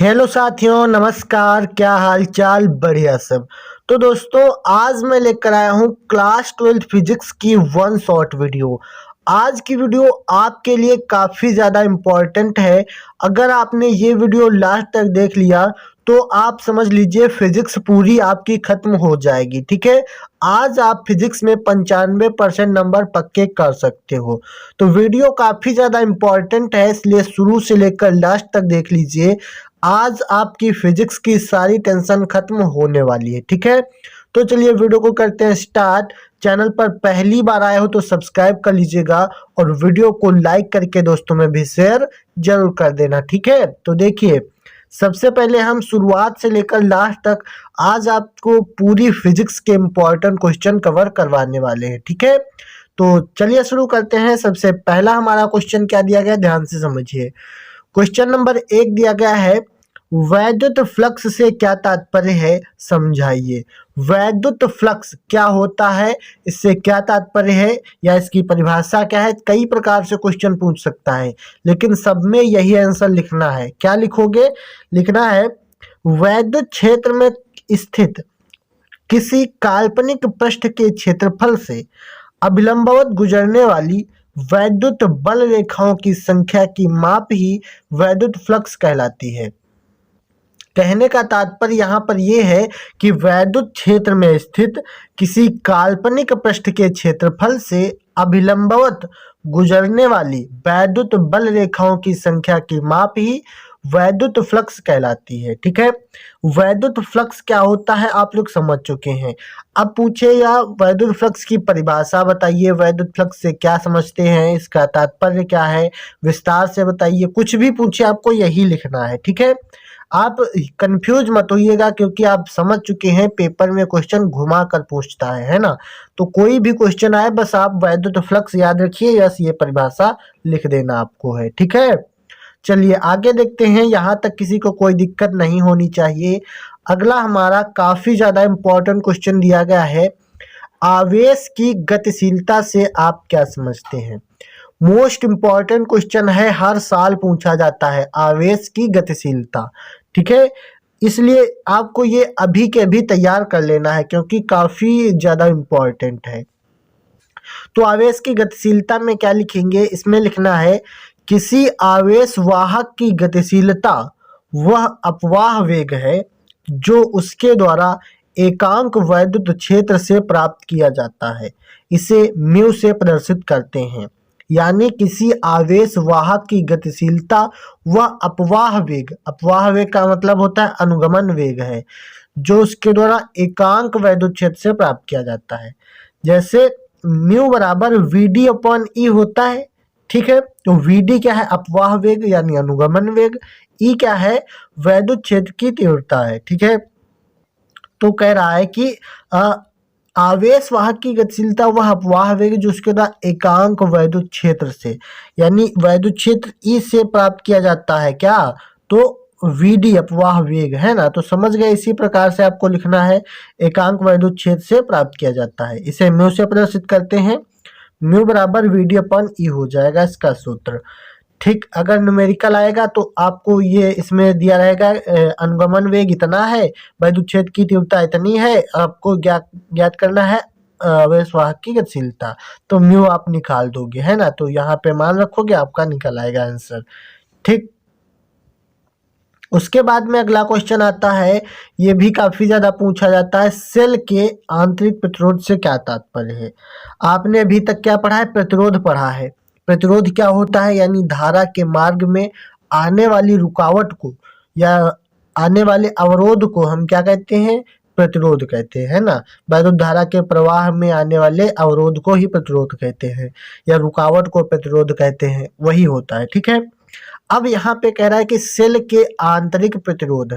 Hello साथियों, नमस्कार। क्या हाल चाल? बढ़िया सब। तो दोस्तों, आज मैं लेकर आया हूँ क्लास 12 फिजिक्स की वन शॉर्ट वीडियो। आज की वीडियो आपके लिए काफ़ी ज़्यादा इम्पोर्टेंट है। अगर आपने ये वीडियो लास्ट तक देख लिया तो आप समझ लीजिए फिजिक्स पूरी आपकी खत्म हो जाएगी। ठीक है, आज आप फिजिक्स में 95% नंबर पक्के कर सकते हो। तो वीडियो काफ़ी ज़्यादा इम्पोर्टेंट है, इसलिए शुरू से लेकर लास्ट तक देख लीजिए। आज आपकी फिजिक्स की सारी टेंशन खत्म होने वाली है। ठीक है, तो चलिए वीडियो को करते हैं स्टार्ट। चैनल पर पहली बार आए हो तो सब्सक्राइब कर लीजिएगा और वीडियो को लाइक करके दोस्तों में भी शेयर जरूर कर देना। ठीक है, तो देखिए, सबसे पहले हम शुरुआत से लेकर लास्ट तक आज आपको पूरी फिजिक्स के इम्पोर्टेंट क्वेश्चन कवर करवाने वाले हैं। ठीक है, तो चलिए शुरू करते हैं। सबसे पहला हमारा क्वेश्चन क्या दिया गया, ध्यान से समझिए। क्वेश्चन नंबर 1 दिया गया है, वैद्युत फ्लक्स से क्या तात्पर्य है, समझाइए। वैद्युत फ्लक्स क्या होता है, इससे क्या तात्पर्य है या इसकी परिभाषा क्या है। कई प्रकार से क्वेश्चन पूछ सकता है, लेकिन सब में यही आंसर लिखना है। क्या लिखोगे? लिखना है, वैद्युत क्षेत्र में स्थित किसी काल्पनिक पृष्ठ के क्षेत्रफल से अभिलंबवत गुजरने वाली वैद्युत बल रेखाओं की संख्या की माप ही वैद्युत फ्लक्स कहलाती है। कहने का तात्पर्य यहाँ पर यह है कि वैद्युत क्षेत्र में स्थित किसी काल्पनिक पृष्ठ के क्षेत्रफल से अभिलंबवत गुजरने वाली वैद्युत बल रेखाओं की संख्या की माप ही वैद्युत फ्लक्स कहलाती है। ठीक है, वैद्युत फ्लक्स क्या होता है आप लोग समझ चुके हैं। अब पूछे या वैद्युत फ्लक्स की परिभाषा बताइए, वैद्युत फ्लक्स से क्या समझते हैं, इसका तात्पर्य क्या है, विस्तार से बताइए। कुछ भी पूछे आपको यही लिखना है। ठीक है, आप कंफ्यूज मत होइएगा, क्योंकि आप समझ चुके हैं पेपर में क्वेश्चन घुमा कर पूछता है ना। तो कोई भी क्वेश्चन आए बस आप वैद्युत फ्लक्स याद रखिए, यस ये परिभाषा लिख देना आपको है। ठीक है, चलिए आगे देखते हैं। यहाँ तक किसी को कोई दिक्कत नहीं होनी चाहिए। अगला हमारा काफी ज्यादा इम्पोर्टेंट क्वेश्चन दिया गया है, आवेश की गतिशीलता से आप क्या समझते हैं। मोस्ट इम्पॉर्टेंट क्वेश्चन है, हर साल पूछा जाता है, आवेश की गतिशीलता। ठीक है, इसलिए आपको ये अभी के अभी तैयार कर लेना है, क्योंकि काफी ज्यादा इम्पोर्टेंट है। तो आवेश की गतिशीलता में क्या लिखेंगे, इसमें लिखना है, किसी आवेश वाहक की गतिशीलता वह अपवाह वेग है जो उसके द्वारा एकांक वैद्युत क्षेत्र से प्राप्त किया जाता है। इसे म्यू से प्रदर्शित करते हैं। यानी किसी आवेश वाहक की गतिशीलता वह अपवाह वेग का मतलब होता है अनुगमन वेग है, जो उसके द्वारा एकांक वैद्युत क्षेत्र से प्राप्त किया जाता है। जैसे म्यू बराबर वीडी अपॉन ई होता है। ठीक है, तो वीडी क्या है, अपवाह वेग यानी अनुगमन वेग। ई क्या है, वैद्युत क्षेत्र की तीव्रता है। ठीक है, तो कह रहा है कि आवेश वाहक की गतिशीलता वह अपवाह वेग जो उसके द्वारा एकांक वैद्युत क्षेत्र से, यानी वैद्युत क्षेत्र ई से प्राप्त किया जाता है। क्या? तो वीडी अपवाह वेग है ना। तो समझ गए, इसी प्रकार से आपको लिखना है, एकांक वैद्युत क्षेत्र से प्राप्त किया जाता है। इसे म्यू से प्रदर्शित करते हैं। म्यू बराबर वीडी अपन ई हो जाएगा इसका सूत्र। ठीक, अगर न्यूमेरिकल आएगा तो आपको ये इसमें दिया रहेगा, अनुगमन वेग इतना है, वैद्युत क्षेत्र की तीव्रता इतनी है, आपको ज्ञात करना है आवेश वाहक की गतिशीलता। तो म्यू आप निकाल दोगे है ना, तो यहाँ पे मान रखोगे, आपका निकल आएगा आंसर। ठीक, उसके बाद में अगला क्वेश्चन आता है, ये भी काफी ज्यादा पूछा जाता है, सेल के आंतरिक प्रतिरोध से क्या तात्पर्य है। आपने अभी तक क्या पढ़ा है, प्रतिरोध पढ़ा है। प्रतिरोध क्या होता है, यानी धारा के मार्ग में आने वाली रुकावट को या आने वाले अवरोध को हम क्या कहते हैं, प्रतिरोध कहते हैं ना। वैद्युत धारा के प्रवाह में आने वाले अवरोध को ही प्रतिरोध कहते हैं, या रुकावट को प्रतिरोध कहते हैं, वही होता है। ठीक है, अब यहाँ पे कह रहा है कि सेल के आंतरिक प्रतिरोध,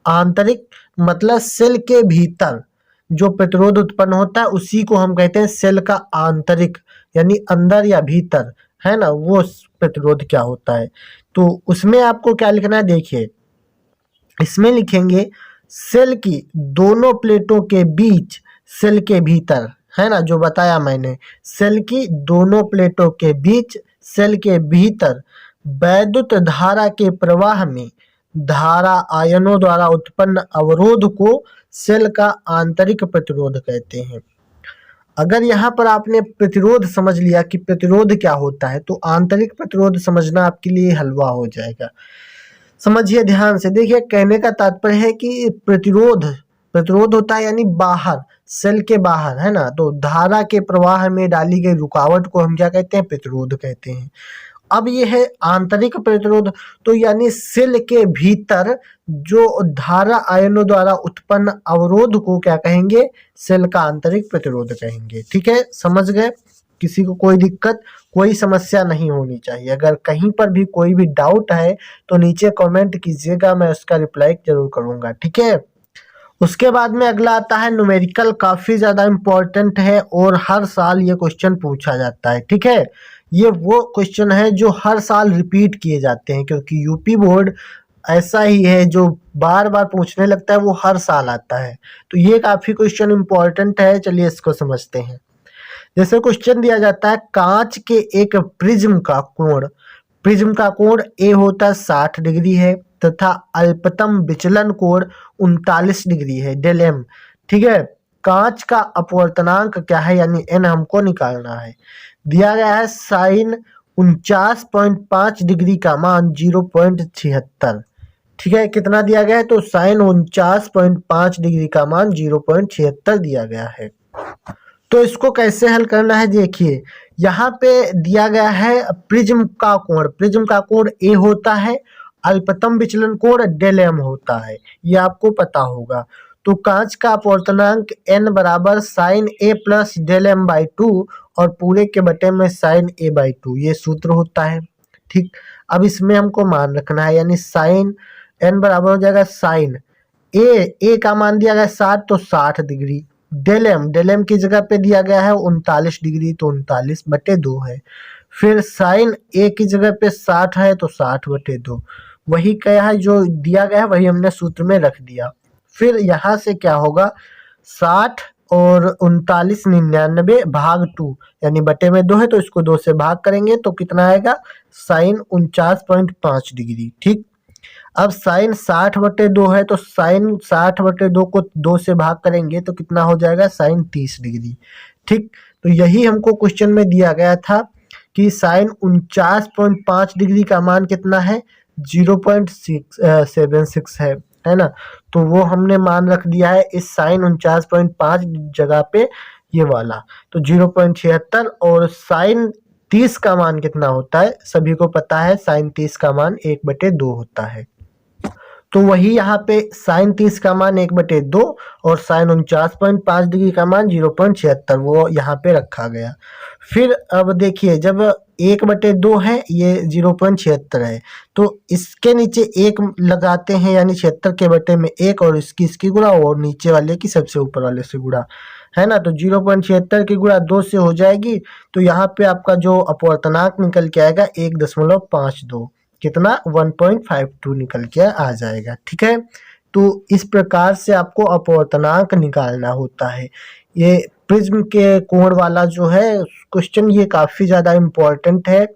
आंतरिक मतलब सेल के भीतर जो प्रतिरोध उत्पन्न होता है उसी को हम कहते हैं सेल का आंतरिक, यानी अंदर या भीतर है ना, वो प्रतिरोध क्या होता है। तो उसमें आपको क्या लिखना है, देखिए इसमें लिखेंगे, सेल की दोनों प्लेटों के बीच, सेल के भीतर है ना, जो बताया मैंने, सेल की दोनों प्लेटों के बीच, सेल के भीतर वैद्युत धारा के प्रवाह में धारा आयनों द्वारा उत्पन्न अवरोध को सेल का आंतरिक प्रतिरोध कहते हैं। अगर यहाँ पर आपने प्रतिरोध समझ लिया कि प्रतिरोध क्या होता है, तो आंतरिक प्रतिरोध समझना आपके लिए हलवा हो जाएगा। समझिए ध्यान से, देखिए कहने का तात्पर्य है कि प्रतिरोध होता है यानी बाहर, सेल के बाहर, है ना। तो धारा के प्रवाह में डाली गई रुकावट को हम क्या कहते हैं? प्रतिरोध कहते हैं। अब ये है आंतरिक प्रतिरोध, तो यानी सेल के भीतर जो धारा आयनों द्वारा उत्पन्न अवरोध को क्या कहेंगे? सेल का आंतरिक प्रतिरोध कहेंगे। ठीक है, समझ गए? किसी को कोई दिक्कत, कोई समस्या नहीं होनी चाहिए। अगर कहीं पर भी कोई भी डाउट है तो नीचे कमेंट कीजिएगा, मैं उसका रिप्लाई जरूर करूंगा। ठीक है, उसके बाद में अगला आता है न्यूमेरिकल, काफी ज्यादा इंपॉर्टेंट है और हर साल ये क्वेश्चन पूछा जाता है। ठीक है, ये वो क्वेश्चन है जो हर साल रिपीट किए जाते हैं, क्योंकि यूपी बोर्ड ऐसा ही है जो बार बार पूछने लगता है, वो हर साल आता है। तो ये काफी क्वेश्चन इंपॉर्टेंट है, चलिए इसको समझते हैं। जैसे क्वेश्चन दिया जाता है, कांच के एक प्रिज्म का कोण ए होता है 60 डिग्री है तथा अल्पतम विचलन कोण 39 डिग्री है, डेल एम। ठीक है, कांच का अपवर्तनांक क्या है, यानी एन हमको निकालना है। दिया गया है साइन 49.5 डिग्री का मान 0.76। ठीक है, कितना दिया गया है? तो साइन 49.5 डिग्री का मान 0.76 दिया गया है। तो इसको कैसे हल करना है, देखिए यहाँ पे दिया गया है प्रिज्म का कोण ए होता है, अल्पतम विचलन कोण डेल एम होता है, ये आपको पता होगा। तो कांच का अपवर्तनांक n बराबर sine A plus del m by 2 और पूरे के बटे में साइन ए बाई 2, ये सूत्र होता है। ठीक, अब इसमें हमको मान रखना है, यानी साइन n बराबर हो जाएगा साइन ए का मान दिया गया 60, तो 60 डिग्री, डेल एम की जगह पे दिया गया है 39 डिग्री, तो 39/2 है। फिर साइन ए की जगह पे 60 है, तो 60/2, वही क्या है जो दिया गया है वही हमने सूत्र में रख दिया। फिर यहाँ से क्या होगा, 60 और 39 99 भाग 2, यानी बटे में 2 है, तो इसको 2 से भाग करेंगे तो कितना आएगा? साइन 49.5 डिग्री। ठीक, अब साइन 60/2 है, तो साइन 60/2 को 2 से भाग करेंगे तो कितना हो जाएगा? साइन 30 डिग्री। ठीक, तो यही हमको क्वेश्चन में दिया गया था कि साइन 49.5 डिग्री का मान कितना है? 0.76 है ना। तो वो हमने मान रख दिया है इस साइन 49.5 जगह पे ये वाला, तो 0.76। और साइन 30 का मान कितना होता है? सभी को पता है, साइन 30 का मान 1/2 होता है। तो वही यहाँ पे साइन 30 का मान 1/2 और साइन 49.5 डिग्री का मान 0.76 वो यहाँ पे रखा गया। फिर अब देखिए, जब 1/2 है, ये 0.76 है, तो इसके नीचे 1 लगाते हैं, यानी 76 के बटे में 1 और इसकी गुणा और नीचे वाले की सबसे ऊपर वाले से गुणा, है ना। तो 0.76 की गुणा 2 से हो जाएगी, तो यहाँ पे आपका जो अपवर्तनांक निकल के आएगा 1.52, कितना? 1.52 निकल के आ जाएगा। ठीक है, तो इस प्रकार से आपको अपवर्तनांक निकालना होता है। ये प्रिज्म के कोण वाला जो है क्वेश्चन, ये काफ़ी ज़्यादा इम्पोर्टेंट है।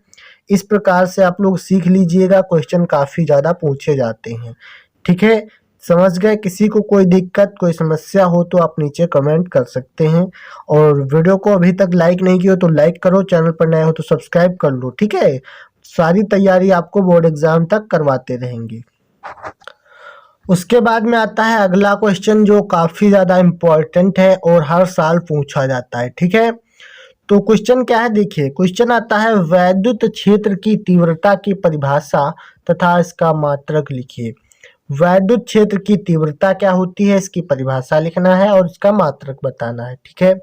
इस प्रकार से आप लोग सीख लीजिएगा, क्वेश्चन काफ़ी ज़्यादा पूछे जाते हैं। ठीक है, समझ गए? किसी को कोई दिक्कत, कोई समस्या हो तो आप नीचे कमेंट कर सकते हैं। और वीडियो को अभी तक लाइक नहीं किया तो लाइक करो, चैनल पर नए हो तो सब्सक्राइब कर लो। ठीक है, सारी तैयारी आपको बोर्ड एग्जाम तक करवाते रहेंगे। उसके बाद में आता है अगला क्वेश्चन जो काफ़ी ज़्यादा इम्पोर्टेंट है और हर साल पूछा जाता है। ठीक है, तो क्वेश्चन क्या है, देखिए क्वेश्चन आता है, वैद्युत क्षेत्र की तीव्रता की परिभाषा तथा इसका मात्रक लिखिए। वैद्युत क्षेत्र की तीव्रता क्या होती है, इसकी परिभाषा लिखना है और इसका मात्रक बताना है। ठीक है,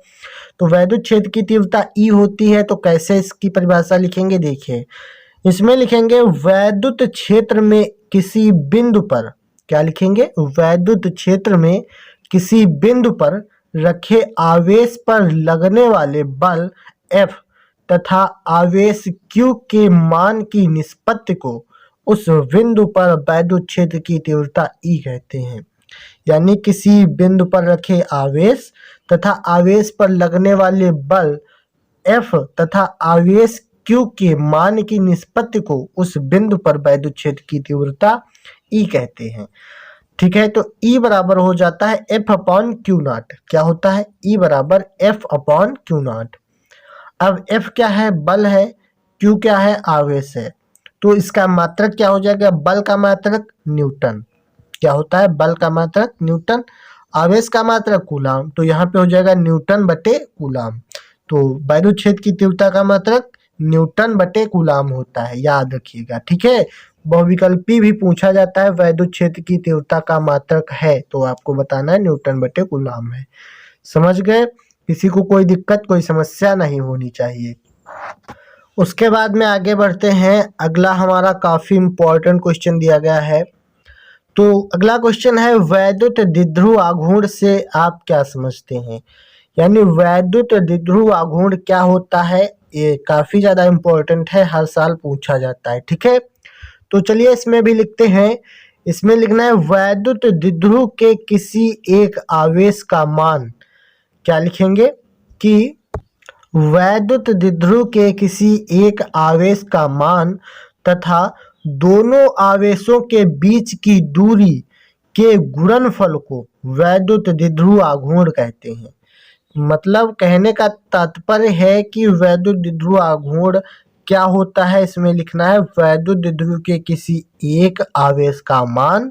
तो वैद्युत क्षेत्र की तीव्रता ई होती है, तो कैसे इसकी परिभाषा लिखेंगे, देखिए इसमें लिखेंगे वैद्युत क्षेत्र में किसी बिंदु पर, क्या लिखेंगे? वैद्युत क्षेत्र में किसी बिंदु पर रखे आवेश पर लगने वाले बल F तथा आवेश Q के मान की निष्पत्ति को उस बिंदु पर वैद्युत क्षेत्र की तीव्रता E कहते हैं। यानी किसी बिंदु पर रखे आवेश तथा आवेश पर लगने वाले बल F तथा आवेश Q के मान की निष्पत्ति को उस बिंदु पर वैद्युत क्षेत्र की तीव्रता ई कहते हैं। ठीक है, तो ई बराबर हो जाता है एफ अपॉन क्यू नॉट। क्या होता है? ई बराबर एफ अपॉन क्यू नॉट। अब एफ क्या है? बल है। क्यू क्या है? आवेश है। तो इसका मात्रक क्या हो जाएगा? बल का मात्रक न्यूटन। क्या होता है? बल का मात्रक न्यूटन, आवेश का मात्रक कूलाम। तो यहाँ पे हो जाएगा न्यूटन बटे कूलाम। तो वैद्युत क्षेत्र की तीव्रता का मात्रक न्यूटन बटे कूलाम होता है, याद रखिएगा। ठीक है, बहुविकल्पी भी पूछा जाता है, वैद्युत क्षेत्र की तीव्रता का मात्रक है तो आपको बताना है न्यूटन बटे कूलाम है। समझ गए? किसी को कोई दिक्कत, कोई समस्या नहीं होनी चाहिए। उसके बाद में आगे बढ़ते हैं। अगला हमारा काफी इंपॉर्टेंट क्वेश्चन दिया गया है। तो अगला क्वेश्चन है, वैद्युत द्विध्रुव आघूर्ण से आप क्या समझते हैं? यानी वैद्युत द्विध्रुव आघूर्ण क्या होता है? ये काफी ज्यादा इंपॉर्टेंट है, हर साल पूछा जाता है। ठीक है, तो चलिए इसमें भी लिखते हैं। इसमें लिखना है वैद्युत द्विध्रुव के किसी एक आवेश का मान। क्या लिखेंगे? कि वैद्युत द्विध्रुव के किसी एक आवेश का मान तथा दोनों आवेशों के बीच की दूरी के गुणनफल को वैद्युत द्विध्रुव आघूर्ण कहते हैं। मतलब कहने का तात्पर्य है कि वैद्युत द्विध्रुव आघूर्ण क्या होता है? इसमें लिखना है वैद्युत द्विध्रुव के किसी एक आवेश का मान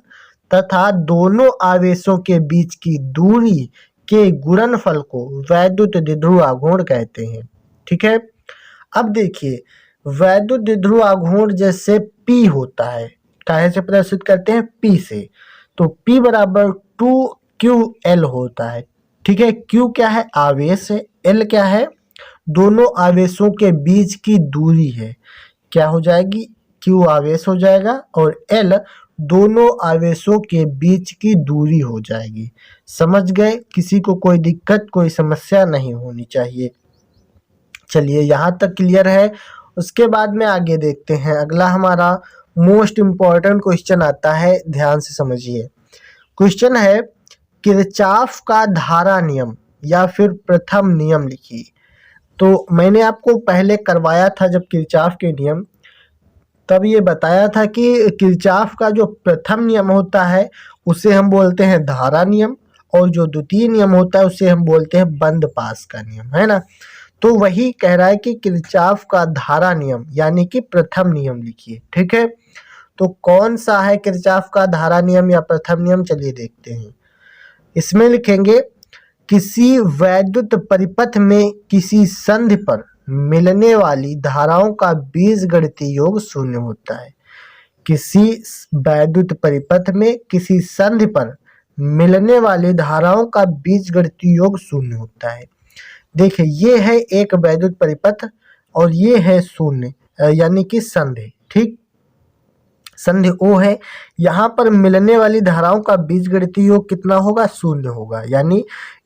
तथा दोनों आवेशों के बीच की दूरी के गुणनफल को वैद्युत द्विध्रुव आघूर्ण कहते हैं। ठीक है, अब देखिए वैद्युत द्विध्रुव आघूर्ण जैसे P होता है, काहे से प्रदर्शित करते हैं? P से। तो P बराबर 2QL होता है। ठीक है, Q क्या है? आवेश है। L क्या है? दोनों आवेशों के बीच की दूरी है। क्या हो जाएगी? Q आवेश हो जाएगा और L दोनों आवेशों के बीच की दूरी हो जाएगी। समझ गए? किसी को कोई दिक्कत, कोई समस्या नहीं होनी चाहिए। चलिए यहाँ तक क्लियर है। उसके बाद में आगे देखते हैं। अगला हमारा मोस्ट इम्पॉर्टेंट क्वेश्चन आता है, ध्यान से समझिए। क्वेश्चन है, किरचॉफ का धारा नियम या फिर प्रथम नियम लिखिए। तो मैंने आपको पहले करवाया था जब किरचॉफ के नियम, तब ये बताया था कि किरचॉफ का जो प्रथम नियम होता है उसे हम बोलते हैं धारा नियम, और जो द्वितीय नियम होता है उसे हम बोलते हैं बंद पास का नियम, है ना। तो वही कह रहा है कि किरचॉफ का धारा नियम यानी कि प्रथम नियम लिखिए। ठीक है, तो कौन सा है किरचॉफ का धारा नियम या प्रथम नियम? चलिए देखते हैं। इसमें लिखेंगे, किसी वैद्युत परिपथ में किसी संधि पर मिलने वाली धाराओं का बीजगणितीय योग शून्य होता है। किसी वैद्युत परिपथ में किसी संधि पर मिलने वाली धाराओं का बीजगणितीय योग शून्य होता है। देखिए ये है एक वैद्युत परिपथ और ये है शून्य यानी कि संधि। ठीक, संधि O है। यहाँ पर मिलने वाली धाराओं का बीजगणितीय योग कितना होगा? शून्य होगा। यानी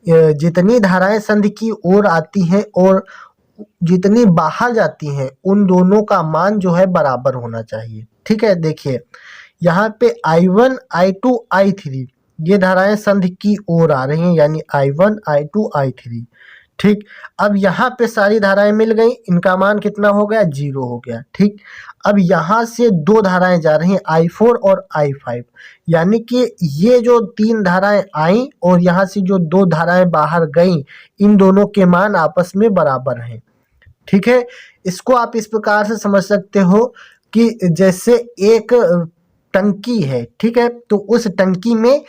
जितनी धाराएं संधि की ओर आती हैं और जितनी बाहर जाती हैं उन दोनों का मान जो है बराबर होना चाहिए। ठीक है, देखिए यहाँ पे I1, I2, I3 ये धाराएं संधि की ओर आ रही हैं, यानी I1, I2, I3। ठीक, अब यहाँ पे सारी धाराएं मिल गई, इनका मान कितना हो गया? 0 हो गया। ठीक, अब यहाँ से दो धाराएं जा रही हैं I4 और I5, यानी कि ये जो तीन धाराएं आई और यहाँ से जो दो धाराएं बाहर गई, इन दोनों के मान आपस में बराबर हैं। ठीक है, इसको आप इस प्रकार से समझ सकते हो कि जैसे एक टंकी है। ठीक है, तो उस टंकी में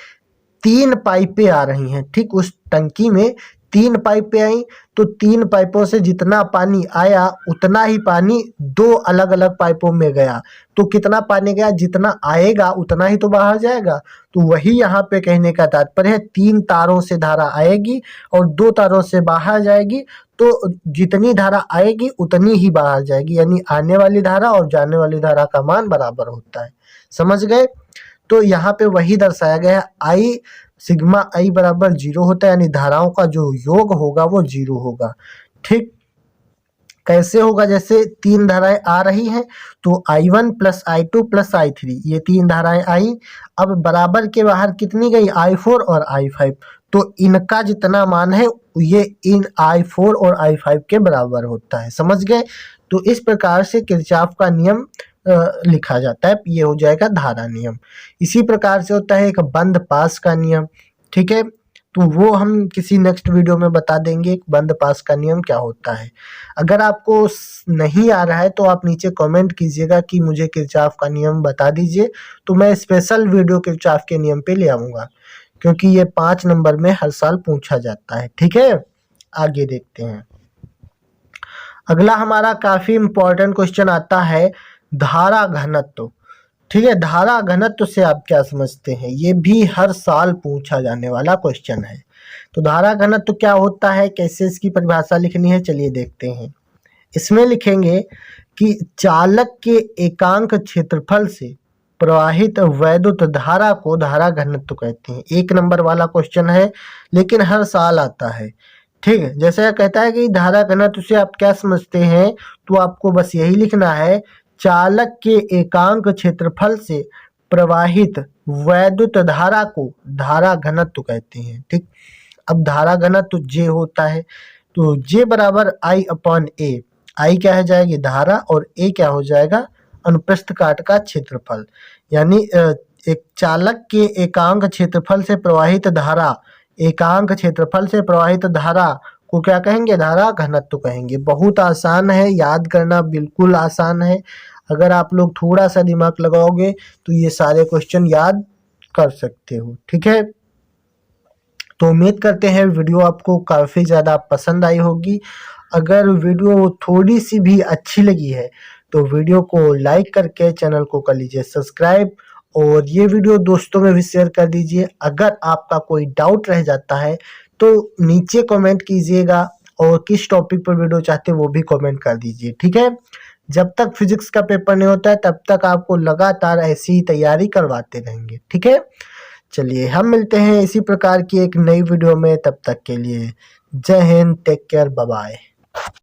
तीन पाइपें आ रही हैं। ठीक, उस टंकी में तीन पाइपें आई, तो तीन पाइपों से जितना पानी आया उतना ही पानी दो अलग अलग पाइपों में गया। तो कितना पानी गया? जितना आएगा उतना ही तो बाहर जाएगा। तो वही यहाँ पे कहने का तात्पर्य है, तीन तारों से धारा आएगी और दो तारों से बाहर जाएगी, तो जितनी धारा आएगी उतनी ही बाहर जाएगी, यानी आने वाली धारा और जाने वाली धारा का मान बराबर होता है। समझ गए? तो यहाँ पे वही दर्शाया गया है, आई सिग्मा आई बराबर 0 होता है, यानी धाराओं का जो योग होगा वो 0 होगा। ठीक, कैसे होगा? जैसे तीन धाराएं आ रही हैं तो I1 plus I2 plus I3 ये तीन धाराएं आई, अब बराबर के बाहर कितनी गई? I4 और I5, तो इनका जितना मान है ये इन I4 और I5 के बराबर होता है। समझ गए? तो इस प्रकार से किरचॉफ का नियम लिखा जाता है, ये हो जाएगा धारा नियम। इसी प्रकार से होता है एक बंद पास का नियम, ठीक है, तो वो हम किसी नेक्स्ट वीडियो में बता देंगे एक बंद पास का नियम क्या होता है। अगर आपको नहीं आ रहा है तो आप नीचे कमेंट कीजिएगा कि मुझे किरचॉफ का नियम बता दीजिए, तो मैं स्पेशल वीडियो किरचॉफ के नियम पे ले आऊँगा, क्योंकि ये 5 नंबर में हर साल पूछा जाता है, ठीक है। आगे देखते हैं। अगला हमारा काफी इंपॉर्टेंट क्वेश्चन आता है धारा घनत्व, ठीक है। धारा घनत्व से आप क्या समझते हैं, ये भी हर साल पूछा जाने वाला क्वेश्चन है। तो धारा घनत्व क्या होता है, कैसे इसकी परिभाषा लिखनी है, चलिए देखते हैं। इसमें लिखेंगे कि चालक के एकांक क्षेत्रफल से प्रवाहित वैद्युत धारा को धारा घनत्व कहते हैं। 1 नंबर वाला क्वेश्चन है, लेकिन हर साल आता है, ठीक है। जैसे कहता है कि धारा घनत्व से आप क्या समझते हैं, तो आपको बस यही लिखना है, चालक के एकांक क्षेत्रफल से प्रवाहित वैद्युत धारा को धारा घनत्व कहते हैं, ठीक। अब धारा घनत्व J होता है, तो J बराबर I/A, I क्या है जाएगी धारा और A क्या हो जाएगा अनुप्रस्थ काट का क्षेत्रफल। यानी एक चालक के एकांक क्षेत्रफल से प्रवाहित धारा, एकांक क्षेत्रफल से प्रवाहित धारा को क्या कहेंगे, धारा घनत्व कहेंगे। बहुत आसान है, याद करना बिल्कुल आसान है। अगर आप लोग थोड़ा सा दिमाग लगाओगे तो ये सारे क्वेश्चन याद कर सकते हो, ठीक है। तो उम्मीद करते हैं वीडियो आपको काफ़ी ज़्यादा पसंद आई होगी। अगर वीडियो थोड़ी सी भी अच्छी लगी है तो वीडियो को लाइक करके चैनल को कर लीजिए सब्सक्राइब, और ये वीडियो दोस्तों में भी शेयर कर दीजिए। अगर आपका कोई डाउट रह जाता है तो नीचे कमेंट कीजिएगा, और किस टॉपिक पर वीडियो चाहते हैं वो भी कमेंट कर दीजिए, ठीक है। जब तक फिजिक्स का पेपर नहीं होता है तब तक आपको लगातार ऐसी ही तैयारी करवाते रहेंगे, ठीक है। चलिए हम मिलते हैं इसी प्रकार की एक नई वीडियो में, तब तक के लिए जय हिंद, टेक केयर, बाय बाय।